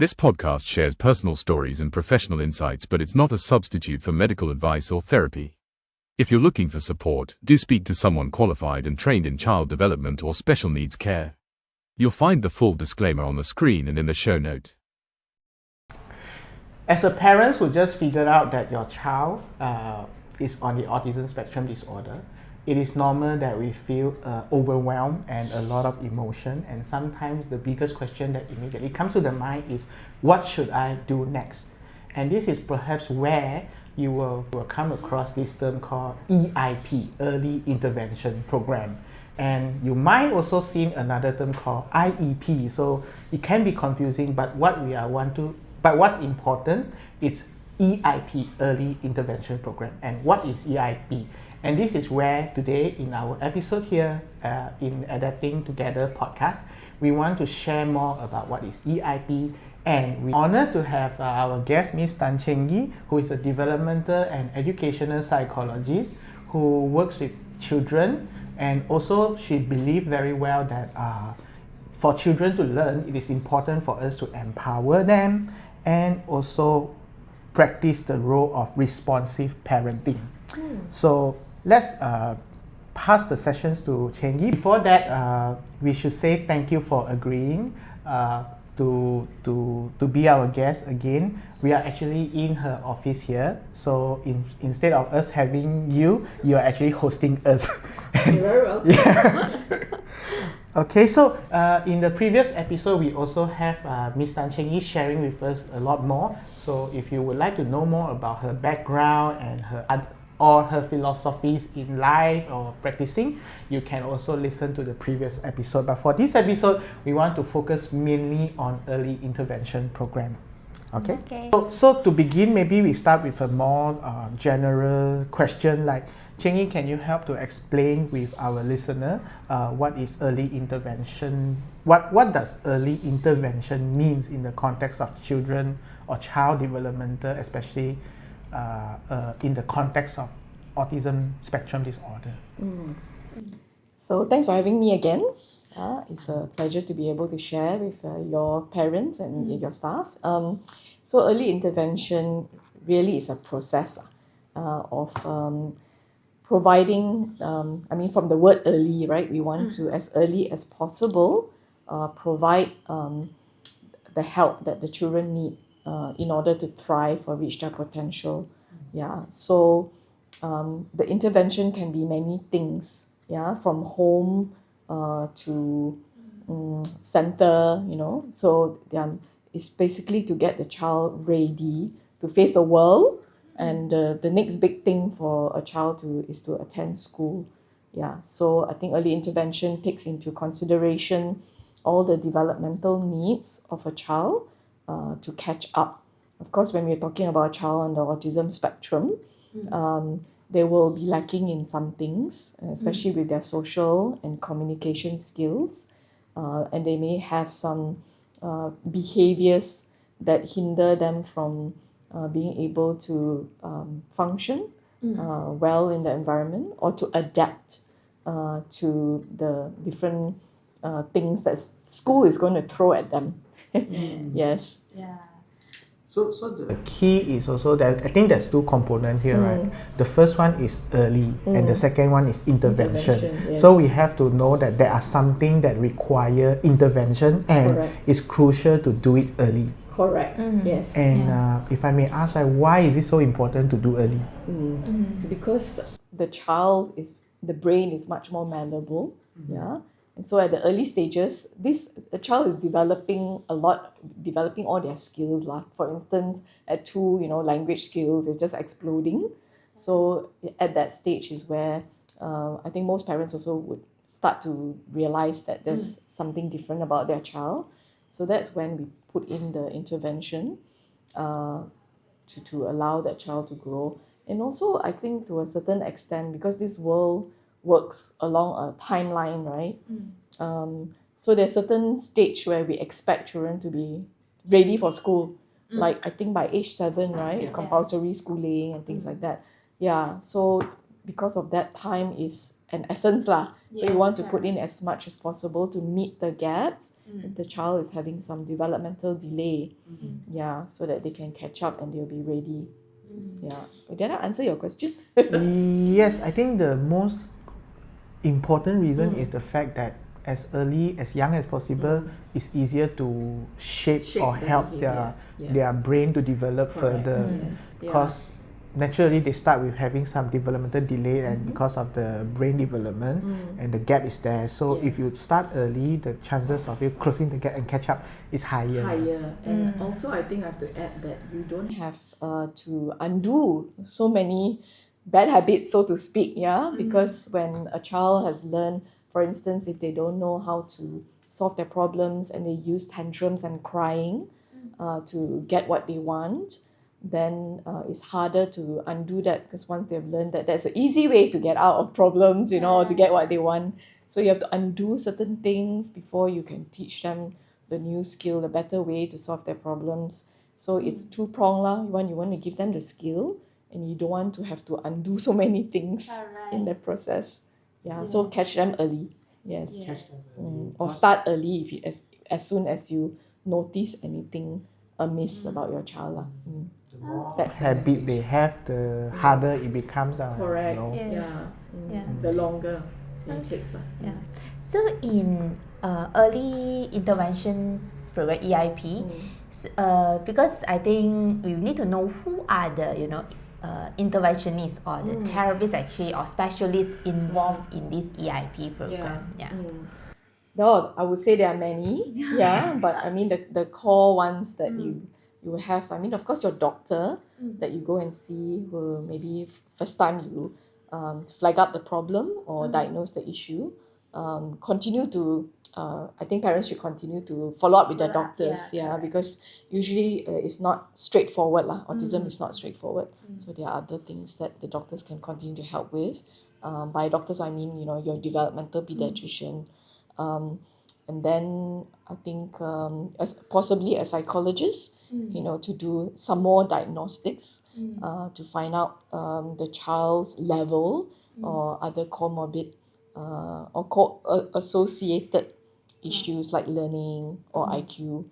This podcast shares personal stories and professional insights, but it's not a substitute for medical advice or therapy. If you're looking for support, do speak to someone qualified and trained in child development or special needs care. You'll find the full disclaimer on the screen and in the show note. As a parent who just figured out that your child is on the autism spectrum disorder, it is normal that we feel overwhelmed and a lot of emotion, and sometimes the biggest question that immediately comes to the mind is, what should I do next? And this is perhaps where you will come across this term called EIP, Early Intervention Program. And you might also see another term called IEP, so it can be confusing, but what's important is EIP, Early Intervention Program. And what is EIP? And this is where today in our episode here in Adapting Together podcast, we want to share more about what is EIP. And we're honored to have our guest, Ms. Tan Cheng Yi, who is a developmental and educational psychologist who works with children. And also she believes very well that for children to learn, it is important for us to empower them and also practice the role of responsive parenting. So let's pass the sessions to Cheng Yi. Before that, we should say thank you for agreeing to be our guest again. We are actually in her office here, so instead of us having you are actually hosting us. You're very welcome. Yeah. Okay, so in the previous episode, we also have Ms. Tan Cheng Yi sharing with us a lot more. So if you would like to know more about her background and her philosophies in life or practicing, you can also listen to the previous episode. But for this episode, we want to focus mainly on early intervention program. Okay. So to begin, maybe we start with a more general question like, Cheng Yi, can you help to explain with our listener what is early intervention? What does early intervention means in the context of children or child developmental, especially in the context of autism spectrum disorder? So thanks for having me again. It's a pleasure to be able to share with your parents and your staff. So early intervention really is a process of providing, from the word early, right? We want to, as early as possible, provide the help that the children need in order to thrive or reach their potential. So the intervention can be many things, from home to center, so it's basically to get the child ready to face the world. And the next big thing for a child is to attend school. So I think early intervention takes into consideration all the developmental needs of a child to catch up. Of course, when we're talking about a child on the autism spectrum, they will be lacking in some things, especially with their social and communication skills. And they may have some behaviors that hinder them from being able to function well in the environment or to adapt to the different things that school is going to throw at them. Yes. Yeah. So the key is also that I think there's two components here, right? The first one is early and the second one is intervention. Yes. So we have to know that there are something that require intervention and Correct. it's crucial to do it early. Correct. Yes. And if I may ask, why is it so important to do early? Because the brain is much more malleable, and so at the early stages, a child is developing all their skills. For instance, at 2, language skills is just exploding. So at that stage is where I think most parents also would start to realize that there's something different about their child. So that's when we put in the intervention to allow that child to grow. And also, I think to a certain extent, because this world works along a timeline, right? So there's a certain stage where we expect children to be ready for school. Like I think by age 7, right? Compulsory schooling and things like that. So because of that, time is an essence lah. So you Yes, want to put in correct. as much as possible to meet the gaps if the child is having some developmental delay. Yeah, so that they can catch up and they'll be ready. Yeah. Did I answer your question? Yes, I think the most important reason is the fact that as early, as young as possible, it's easier to shape or the help behavior. their brain to develop Correct. further. Yes. Yeah. Because naturally they start with having some developmental delay and because of the brain development and the gap is there. So if you start early, the chances of you closing the gap and catch up is higher. And also I think I have to add that you don't have to undo so many bad habits, so to speak, because when a child has learned, for instance, if they don't know how to solve their problems and they use tantrums and crying to get what they want, then it's harder to undo that, because once they've learned that there's an easy way to get out of problems, or to get what they want. So you have to undo certain things before you can teach them the new skill, the better way to solve their problems. So it's two-pronged lah. You want to give them the skill, and you don't want to have to undo so many things in the process. So catch them early. Yes. Or start early if you, as soon as you notice anything amiss about your child lah. That's the Habit message. they have, the harder it becomes. Correct. Yes. The longer it takes. Yeah. So in early intervention program EIP, because I think we need to know who are the interventionists or the therapists actually or specialists involved in this EIP program. No, I would say there are many. But I mean the core ones that you have. I mean, of course, your doctor that you go and see, who maybe first time you flag up the problem or diagnose the issue. Continue to I think parents should continue to follow up with their doctors, because usually it's not straightforward lah. Autism is not straightforward, so there are other things that the doctors can continue to help with. By doctors I mean your developmental pediatrician, and then I think as possibly a psychologist, to do some more diagnostics to find out the child's level or other comorbid or associated issues like learning or IQ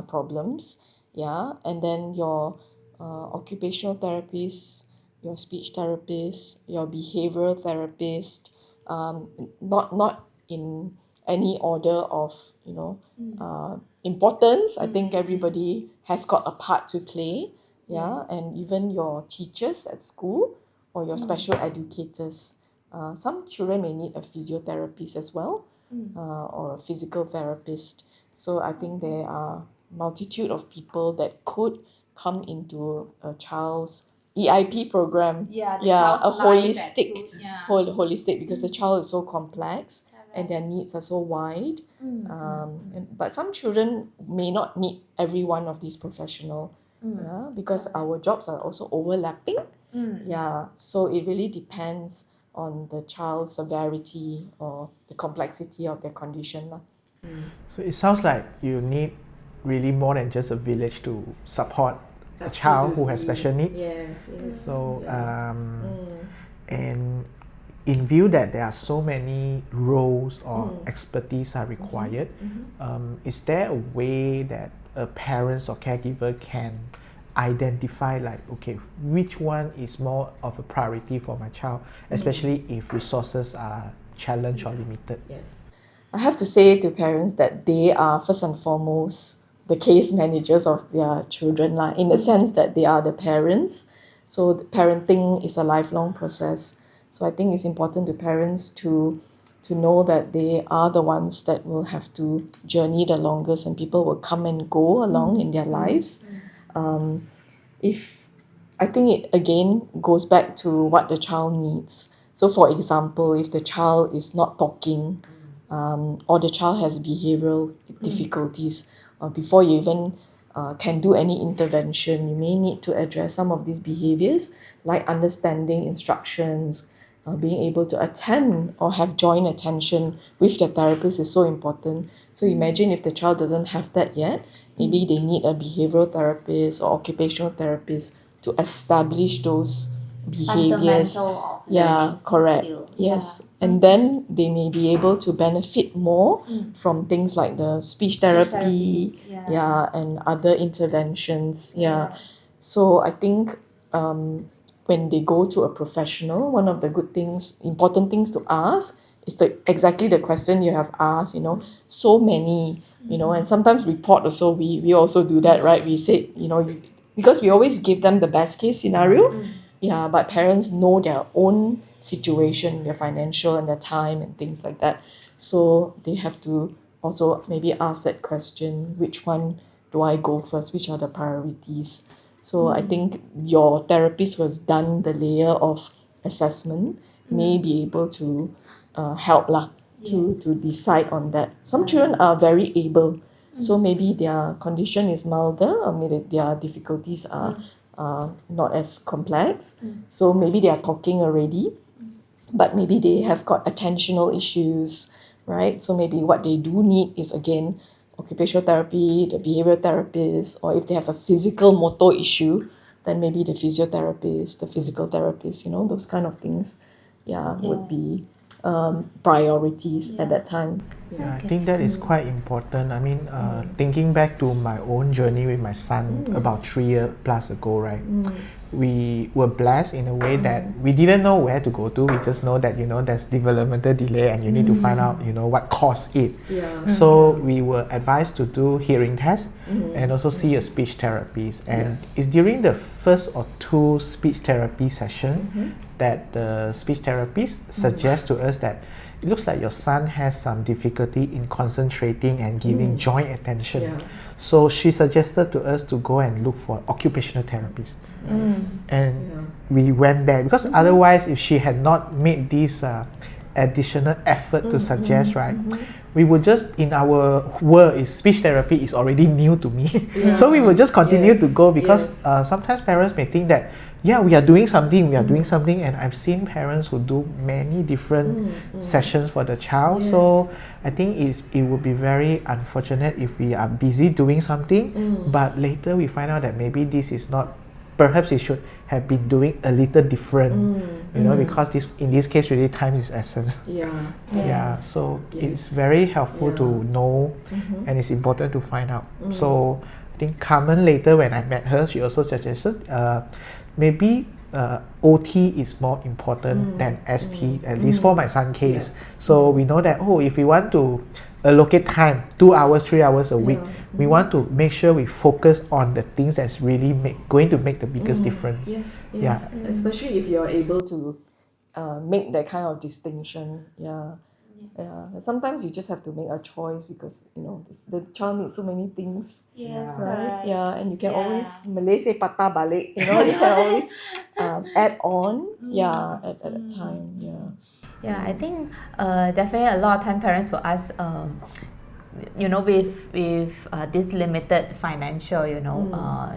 problems. And then your occupational therapist, your speech therapist, your behavioral therapist, not in any order of importance. I think everybody has got a part to play, and even your teachers at school or your special educators. Some children may need a physiotherapist as well, or a physical therapist. So I think there are multitude of people that could come into a child's EIP program. Child's A life holistic, because the child is so complex and their needs are so wide. But some children may not need every one of these professionals, because our jobs are also overlapping. So it really depends on the child's severity or the complexity of their condition. So it sounds like you need really more than just a village to support a child who has special needs. Yes. So and in view that there are so many roles or expertise are required, is there a way that a parent or caregiver can identify which one is more of a priority for my child, especially if resources are challenged or limited? Yes. I have to say to parents that they are first and foremost the case managers of their children, in the sense that they are the parents. So the parenting is a lifelong process. So I think it's important to parents to know that they are the ones that will have to journey the longest, and people will come and go along in their lives. If I think it again goes back to what the child needs. So for example, if the child is not talking, or the child has behavioral difficulties, before you even can do any intervention, you may need to address some of these behaviors, like understanding instructions, being able to attend or have joint attention with the therapist is so important. So imagine if the child doesn't have that yet, maybe they need a behavioral therapist or occupational therapist to establish those behaviors. Fundamental of Yeah, learning correct. skill. Yes. And then they may be able to benefit more from things like the speech therapy, and other interventions. So I think when they go to a professional, one of the good things, important things to ask is exactly the question you have asked, so many, and sometimes report also, we also do that, right? We say, because we always give them the best case scenario, but parents know their own situation, their financial and their time and things like that. So they have to also maybe ask that question, which one do I go first? Which are the priorities? So I think your therapist who has done the layer of assessment may be able to help to decide on that. Some children are very able, so maybe their condition is milder, or maybe their difficulties are not as complex. So maybe they are talking already, but maybe they have got attentional issues, right? So maybe what they do need is, again, occupational therapy, the behavioral therapist, or if they have a physical motor issue, then maybe the physiotherapist, the physical therapist, those kind of things, would be priorities at that time. Yeah, I think that is quite important. I mean, thinking back to my own journey with my son about 3 years plus ago, right? We were blessed in a way that we didn't know where to go to. We just know that, there's developmental delay and you need to find out, what caused it. So we were advised to do hearing tests and also see a speech therapist. And it's during the first or two speech therapy sessions that the speech therapist suggests to us that it looks like your son has some difficulty in concentrating and giving joint attention. So she suggested to us to go and look for occupational therapist. And we went there because otherwise, if she had not made this additional effort to suggest, right, we would just, in our world, is speech therapy is already new to me. So we would just continue to go because sometimes parents may think that, we are doing something, and I've seen parents who do many different sessions for the child. So I think it would be very unfortunate if we are busy doing something, but later we find out that maybe this is not, perhaps we should have been doing a little different, because in this case really time is essence. So it's very helpful to know, and it's important to find out. So I think Carmen, later when I met her, she also suggested maybe OT is more important than ST, at least for my son's case. So we know that, if we want to allocate time, 2 hours, 3 hours a week, we want to make sure we focus on the things that's really going to make the biggest difference. Especially if you're able to make that kind of distinction. Sometimes you just have to make a choice because the child needs so many things. Right? And you can always, Malay say patah balik, you can always add on at a time. I think definitely a lot of time parents will ask, with this limited financial,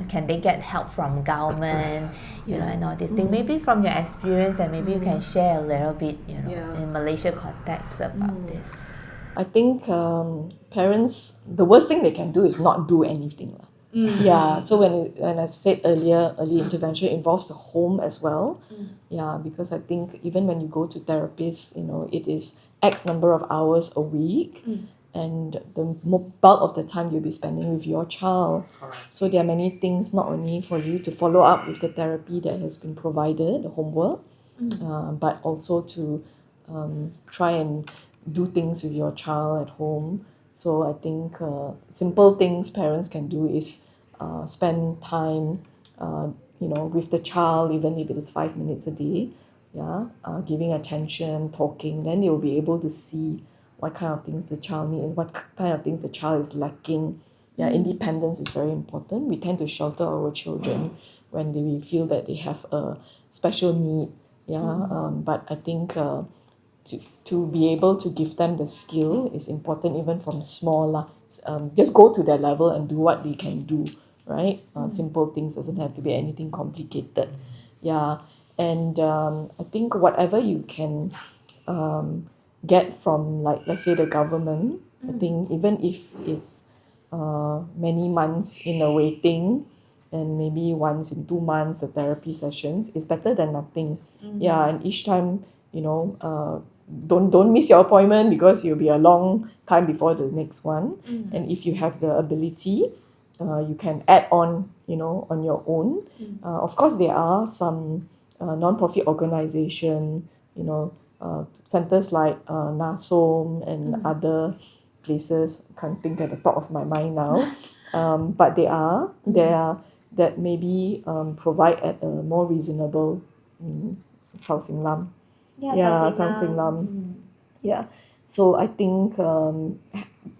can they get help from government, and all these things. Maybe from your experience, and maybe you can share a little bit, in Malaysia context about this. I think parents, the worst thing they can do is not do anything. So when I said earlier, early intervention involves the home as well. Because I think even when you go to therapists, it is X number of hours a week. And the bulk of the time you'll be spending with your child. So there are many things, not only for you to follow up with the therapy that has been provided, the homework, but also to try and do things with your child at home. So I think simple things parents can do is spend time, with the child, even if it is 5 minutes a day, giving attention, talking. Then they will be able to see what kind of things the child needs and what kind of things the child is lacking. Independence is very important. We tend to shelter our children when we feel that they have a special need. But I think to be able to give them the skill is important even from small. Just go to their level and do what they can do, right? Simple things, doesn't have to be anything complicated. And I think whatever you can get from, like, let's say the government, I think even if it's many months in a waiting, and maybe once in 2 months the therapy sessions is better than nothing. Yeah, and each time, don't miss your appointment because it'll be a long time before the next one. And if you have the ability, you can add on, on your own. Of course, there are some non-profit organization, centers like NASOM and other places. Can't think at the top of my mind now. But there are that maybe provide at a more reasonable Sao Yeah. So I think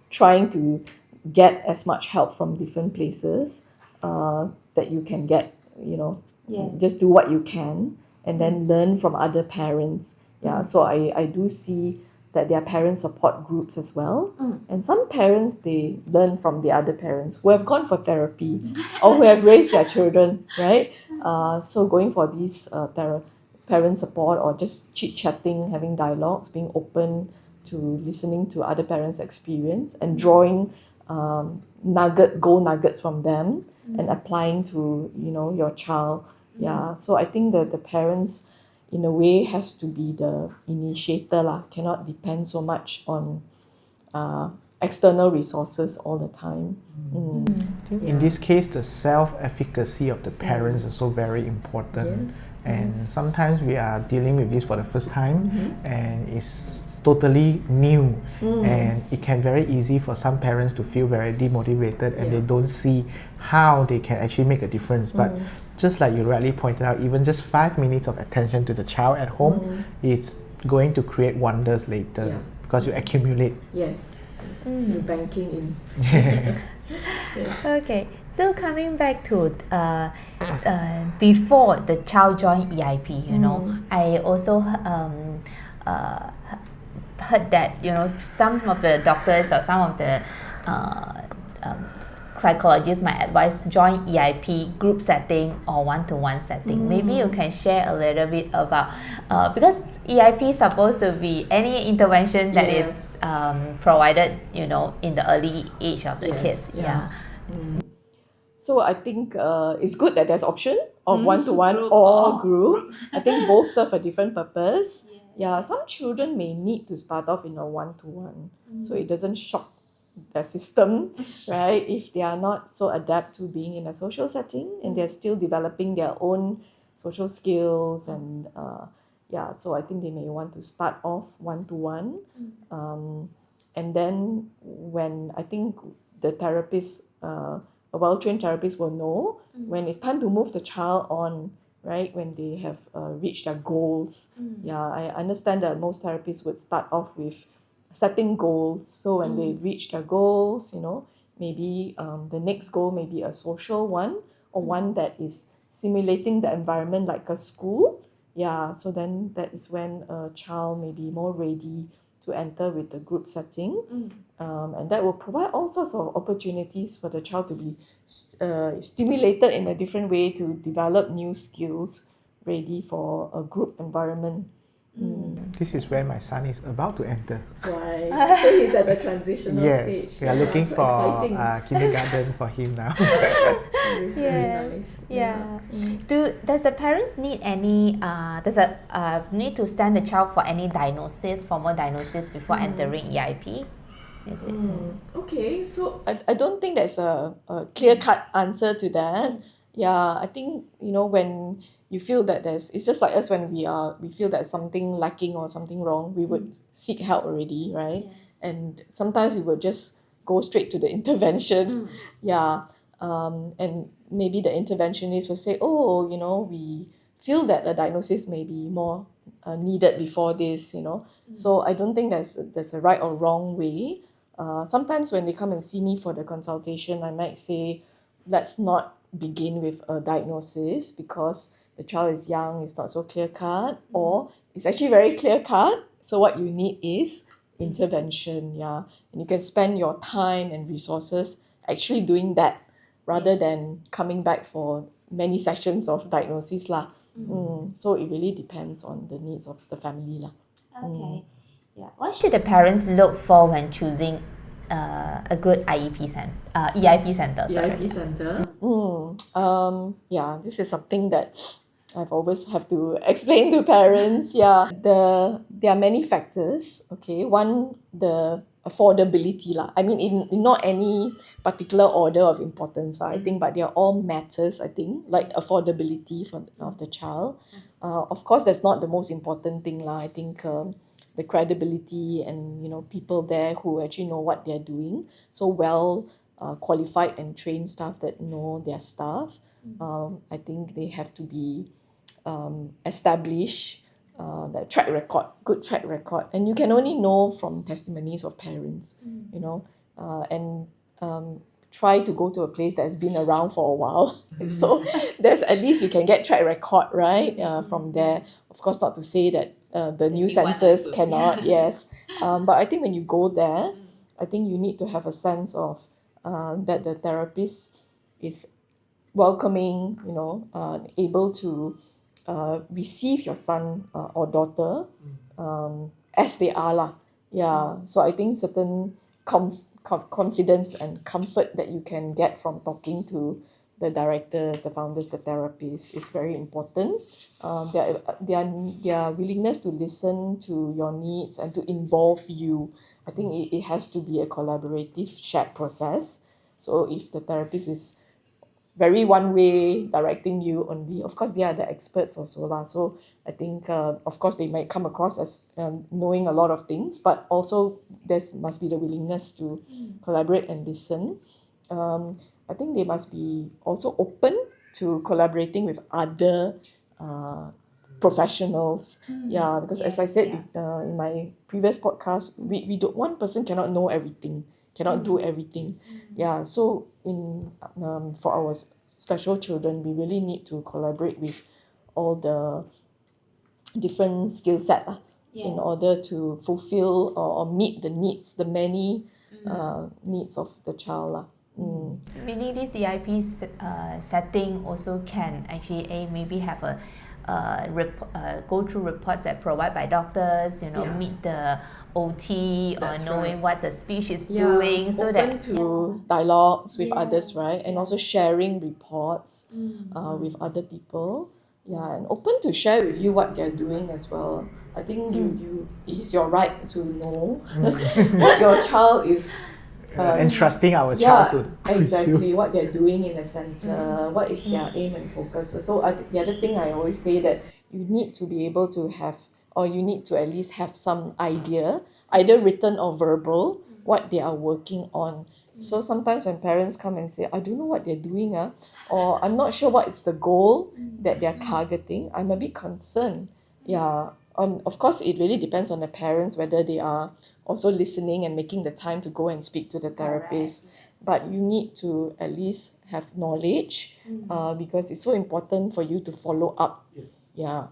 trying to get as much help from different places that you can get, just do what you can and then learn from other parents. Yeah. So I do see that there are parent support groups as well. And some parents, they learn from the other parents who have gone for therapy or who have raised their children, right? So going for these parent support or just chit-chatting, having dialogues, being open to listening to other parents' experience and drawing gold nuggets from them and applying to, your child. Yeah, so I think that the parents, in a way, has to be the initiator lah. Cannot depend so much on external resources all the time. In this case, the self-efficacy of the parents is also very important. And sometimes we are dealing with this for the first time, and it's totally new, and it can very easy for some parents to feel very demotivated and they don't see how they can actually make a difference. But just like you rightly pointed out, even just 5 minutes of attention to the child at home, it's going to create wonders later because you accumulate. Yes. You're banking in. Okay, so coming back to before the child joined EIP, I also heard that some of the doctors or some of the psychologists might advise join EIP group setting or one-to-one setting. Maybe you can share a little bit about because EIP is supposed to be any intervention that is provided in the early age of the kids. So I think it's good that there's option of one-to-one or group. I think both serve a different purpose. Yeah, some children may need to start off in a one-to-one, so it doesn't shock the system, right? If they are not so adept to being in a social setting and they're still developing their own social skills and so I think they may want to start off one-to-one. And then when I think the therapist, a well-trained therapist will know when it's time to move the child on, right? When they have reached their goals. I understand that most therapists would start off with setting goals. So when they reach their goals, maybe the next goal may be a social one or one that is simulating the environment like a school. So then that is when a child may be more ready to enter with the group setting. And that will provide all sorts of opportunities for the child to be stimulated in a different way to develop new skills ready for a group environment. This is where my son is about to enter. Right. So he's at the transitional stage. We are looking for kindergarten for him now. Very nice. Does the parents need any need to send the child for any formal diagnosis before entering EIP? Is it? Okay, so I don't think there's a clear-cut answer to that. I think when you feel that it's just like us when we feel that something lacking or something wrong, we would seek help already, right? And sometimes we would just go straight to the intervention. And maybe the interventionist will say, we feel that a diagnosis may be more needed before this, So I don't think there's a right or wrong way. Sometimes when they come and see me for the consultation, I might say, let's not begin with a diagnosis because the child is young, it's not so clear-cut, or it's actually very clear-cut. So what you need is intervention, and you can spend your time and resources actually doing that rather than coming back for many sessions of diagnosis lah. So it really depends on the needs of the family lah. Okay. What should the parents look for when choosing a good EIP center? Sorry. EIP center. Yeah, this is something that I've always have to explain to parents. Yeah, there are many factors. Okay, one, the affordability lah. I mean, in not any particular order of importance, I think, but they are all matters. I think, like affordability of the child. Of course, that's not the most important thing lah. I think the credibility and people there who actually know what they're doing, so well qualified and trained staff that know their stuff. I think they have to be established. That good track record, and you can only know from testimonies of parents, and try to go to a place that has been around for a while. So there's at least you can get track record, right? From there, of course, not to say that the new centers cannot. Yes, but I think when you go there, I think you need to have a sense of that the therapist is welcoming, able to receive your son or daughter as they are lah. Yeah, so I think certain confidence and comfort that you can get from talking to the directors, the founders, the therapists is very important. Their willingness to listen to your needs and to involve you. I think it has to be a collaborative, shared process. So if the therapist is very one way directing you only, of course they are the experts also lah. So I think of course they might come across as knowing a lot of things, but also there must be the willingness to collaborate and listen. I think they must be also open to collaborating with other professionals. Yeah, because as I said in my previous podcast, we don't, one person cannot know everything, cannot do everything. Yeah, so for our special children, we really need to collaborate with all the different skill set in order to fulfill or meet the needs, the many needs of the child. Meaning this EIP setting also can actually maybe have a go through reports that provide by doctors, meet the OT or knowing what the speech is doing, so open to dialogues with others, right? And also sharing reports with other people. Yeah, and open to share with you what they're doing as well. I think it's your right to know what your child is entrusting our child to exactly what they're doing in the center, what is their aim and focus. So the other thing I always say that you need to be able to have, or you need to at least have some idea, either written or verbal, what they are working on. So sometimes when parents come and say, I don't know what they're doing, or I'm not sure what is the goal that they're targeting, I'm a bit concerned. Yeah. Of course, it really depends on the parents whether they are also listening and making the time to go and speak to the therapist. But you need to at least have knowledge because it's so important for you to follow up. Yeah,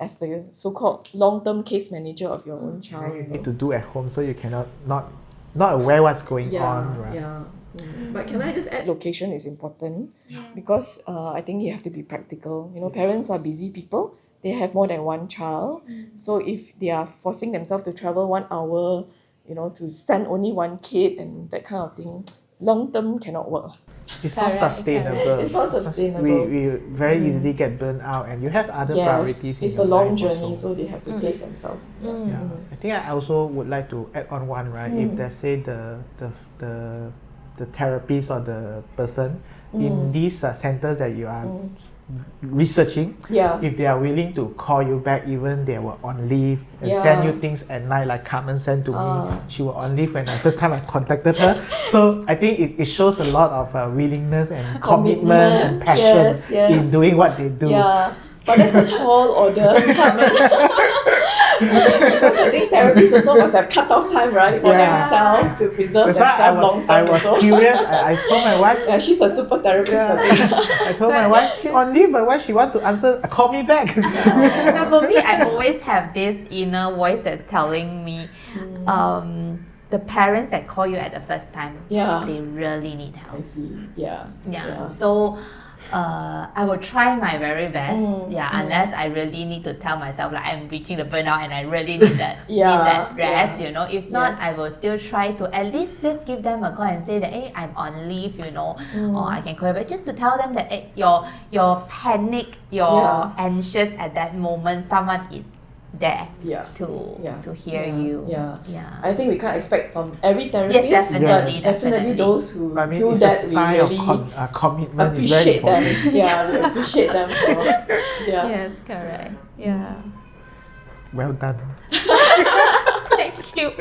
as the so-called long-term case manager of your own child. You need to do at home, so you cannot not aware what's going on, right? Yeah. But can I just add, location is important because I think you have to be practical. Parents are busy people. They have more than one child. So if they are forcing themselves to travel 1 hour, to send only one kid and that kind of thing, long term cannot work. It's not sustainable. It's not sustainable. We very easily get burned out, and you have other priorities. It's a long journey, so they have to pace themselves. Yeah. I think I also would like to add on one, right? If they say the therapist or the person in these centers that you are researching, if they are willing to call you back even they were on leave and send you things at night, like Carmen sent to me. She was on leave when the first time I contacted her. So I think it shows a lot of willingness and commitment and passion in doing what they do. Yeah, but that's a tall order, Carmen. Because I think therapists also must have cut off time, right, for themselves to preserve themselves long term. I was curious. I told my wife. She's a super therapist. I told my wife, she's on leave, but why she want to answer? Call me back. Now, for me, I always have this inner voice that's telling me, the parents that call you at the first time, they really need help. I see. Yeah. So I will try my very best. Unless I really need to tell myself like I'm reaching the burnout and I really need that need that rest. You know, if not, I will still try to at least just give them a call and say that hey, I'm on leave. You know, or I can call you back just to tell them that hey, you're panic, you're anxious at that moment. Someone is there to hear you. I think we can't expect from every therapist. Yes, definitely, definitely those who do it's that, a sign we really of commitment is very appreciate them. important. We appreciate them for Yes, correct. Yeah. Well done. Thank you.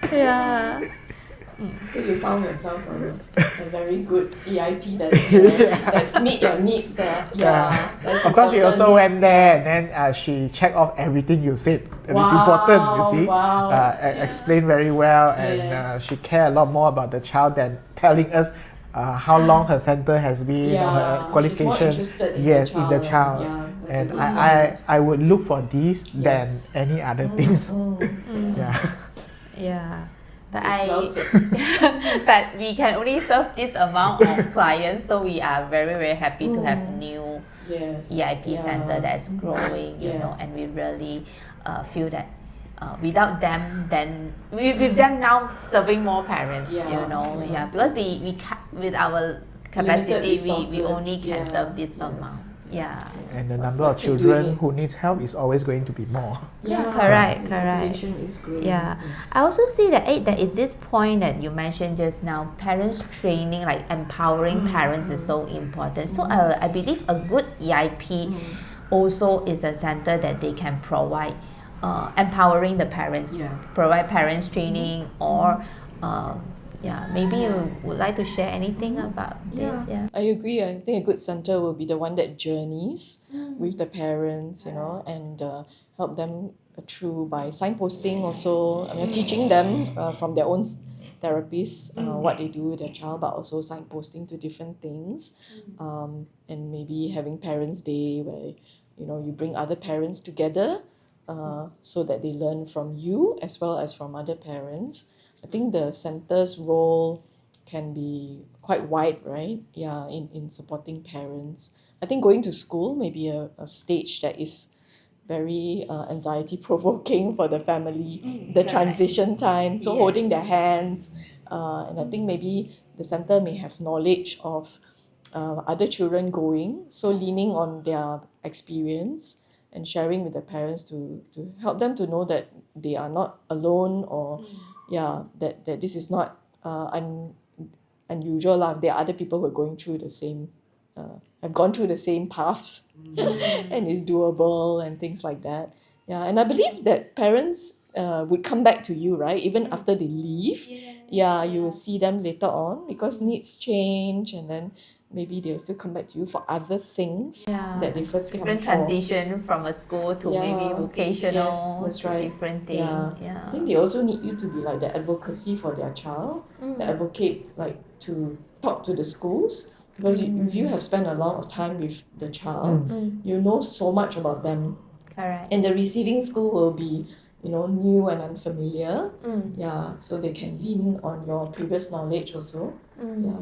Yeah. So you found yourself a very good EIP that meet your needs. That's Of course, we important. also went there and then she checked off everything you said. And it's important, you see. Explained very well, and she cared a lot more about the child than telling us how long her center has been, or her qualification. She's more interested in in the child. Yeah, And I would look for these than any other things. Yeah. But Well but we can only serve this amount of clients, so we are very, very happy to have new EIP center that's growing, you know, and we really feel that without them, then with them now serving more parents, you know, because we with our capacity, we only can serve this amount. And the number of children who needs help is always going to be more. Correct. Population is growing. I also see that there is this point that you mentioned just now, parents training, like empowering parents is so important. So I believe a good EIP also is a center that they can provide empowering the parents, provide parents training or maybe you would like to share anything about this? I agree. I think a good center will be the one that journeys with the parents, you know, and help them through by signposting also, teaching them from their own therapists what they do with their child, but also signposting to different things, and maybe having Parents' Day where, you know, you bring other parents together so that they learn from you as well as from other parents. I think the center's role can be quite wide, right? In supporting parents. I think going to school may be a stage that is very anxiety provoking for the family, the transition time, so holding their hands, and I think maybe the center may have knowledge of other children going, so leaning on their experience and sharing with the parents to help them to know that they are not alone, or that this is not unusual. There are other people who are going through the same, have gone through the same paths, and it's doable and things like that. And I believe that parents would come back to you, right? Even after they leave, you will see them later on because needs change, and then maybe they'll still come back to you for other things that they first different come for. transition from a school to maybe vocational, that's right. different thing. I think they also need you to be like the advocacy for their child, the advocate, like to talk to the schools, because if you have spent a lot of time with the child, you know so much about them. Correct. And the receiving school will be, you know, new and unfamiliar. So they can lean on your previous knowledge also.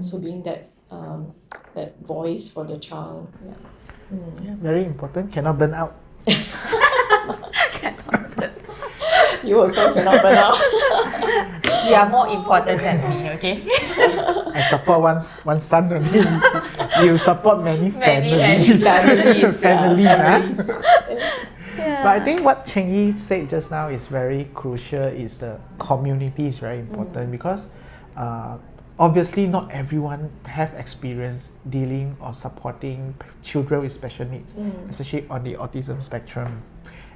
So being that that voice for the child. Very important. Cannot burn out. You also cannot burn out. You are more important than me, okay? I support one son only. You support many families. Families. But I think what Cheng Yi said just now is very crucial. Is the community is very important because obviously not everyone have experience dealing or supporting children with special needs, especially on the autism spectrum.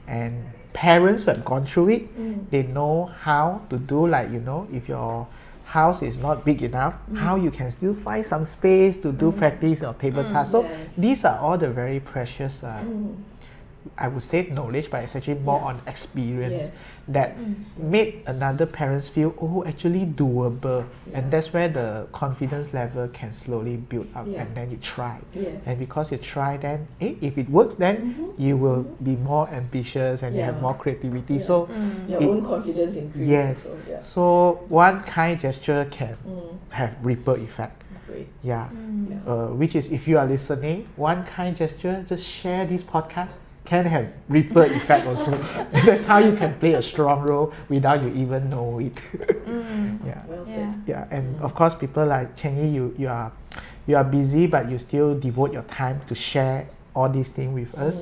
And parents who have gone through it, they know how to do, like, you know, if your house is not big enough, how you can still find some space to do practice or table tasks. So these are all the very precious I would say knowledge, but it's actually more on experience that made another parents feel, oh, actually doable. And that's where the confidence level can slowly build up, and then you try. And because you try, then if it works, then you will be more ambitious and you have more creativity. So your own confidence increases. So one kind gesture can have ripple effect. great. Yeah. Yeah. Which is, if you are listening, one kind gesture, just share this podcast, can have ripple effect also. That's how you can play a strong role without you even know it. Yeah. Well said. Yeah, and of course, people like Cheng Yi, you are busy, but you still devote your time to share all these things with us.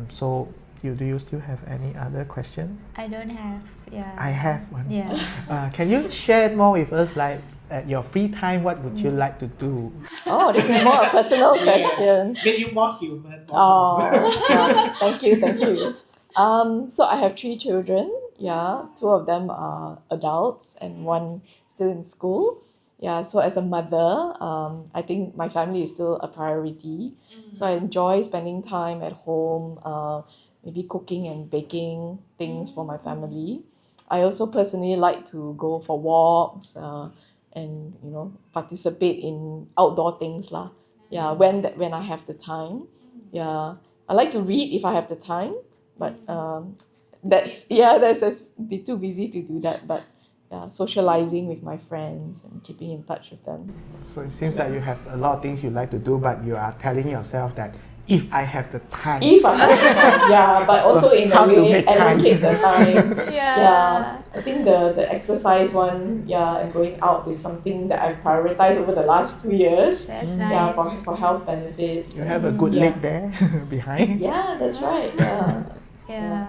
So, do you still have any other question? I don't have. Yeah. I have one. Yeah. Can you share more with us, like at your free time, what would you like to do? Oh, this is more a personal question. Make you more human. Oh, yeah. Thank you. So I have 3 children. Yeah, 2 of them are adults and 1 still in school. Yeah, so as a mother, I think my family is still a priority. So I enjoy spending time at home, maybe cooking and baking things for my family. I also personally like to go for walks and participate in outdoor things lah. Yeah, when I have the time. Yeah, I like to read if I have the time, but that's be too busy to do that. But yeah, socializing with my friends and keeping in touch with them. So it seems like you have a lot of things you like to do, but you are telling yourself that if I have the time. If I have the time, yeah, but also So in how a to way make time. allocate the time. Yeah. I think the exercise one, and going out is something that I've prioritized over the last 2 years. That's Yeah, nice. for health benefits. You have a good Yeah. leg there behind. Yeah, that's right. Yeah. Yeah.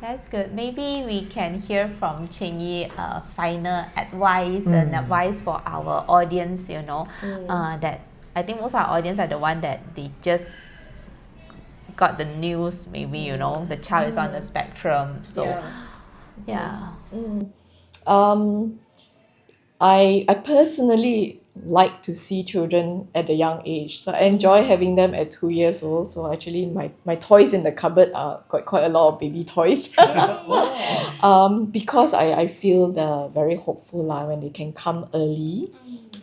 That's good. Maybe we can hear from Cheng Yi final advice and advice for our audience, that I think most of our audience are the one that they just got the news, maybe, the child is on the spectrum. So, yeah. I personally like to see children at a young age. So I enjoy having them at 2 years old. So actually my toys in the cupboard are quite a lot of baby toys. Because I feel they're very hopeful when they can come early.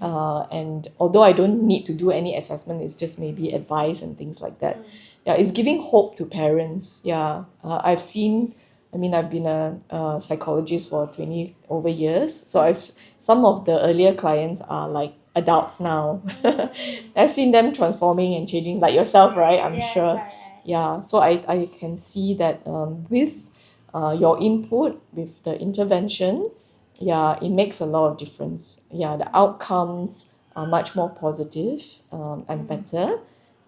And although I don't need to do any assessment, it's just maybe advice and things like that. Yeah, it's giving hope to parents. Yeah, I've been a psychologist for 20 over years. So some of the earlier clients are like adults now. I've seen them transforming and changing, like yourself, right? I'm sure. Correct. Yeah, so I can see that with your input, with the intervention, it makes a lot of difference. Yeah, the outcomes are much more positive and better.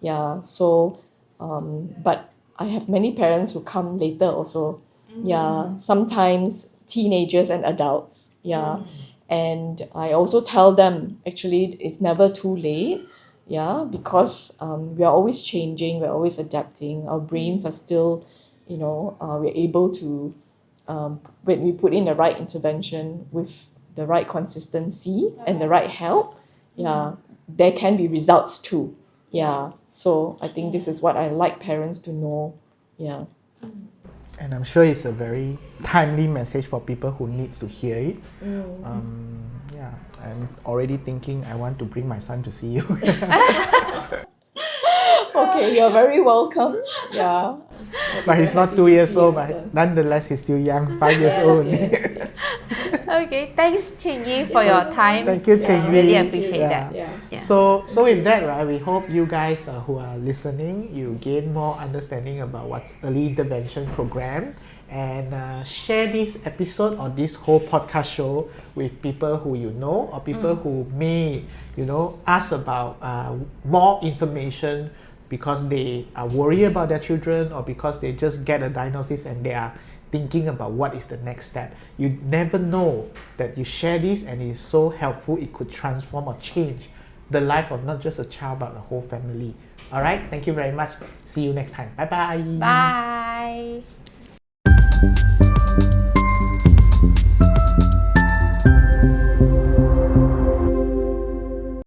Yeah, so but I have many parents who come later also. Yeah, sometimes teenagers and adults. Yeah, and I also tell them actually it's never too late. Yeah, because we are always changing, we're always adapting. Our brains are still, we're able to, when we put in the right intervention with the right consistency and the right help, there can be results too. Yeah, so I think this is what I like parents to know. Yeah. And I'm sure it's a very timely message for people who need to hear it. I'm already thinking I want to bring my son to see you. Okay, you're very welcome. Yeah. But he's not 2 years old, but nonetheless he's still young, 5 years old. Okay, thanks Cheng Yi for your time. Thank you, Cheng Yi. Really appreciate Yeah. that. Yeah. So with that, right, we hope you guys who are listening, you gain more understanding about what's early intervention program, and share this episode or this whole podcast show with people who you know or people who may, ask about more information because they are worried about their children or because they just get a diagnosis and they are thinking about what is the next step. You never know that you share this and it's so helpful, it could transform or change the life of not just a child but the whole family. All right, thank you very much. See you next time. Bye-bye. Bye.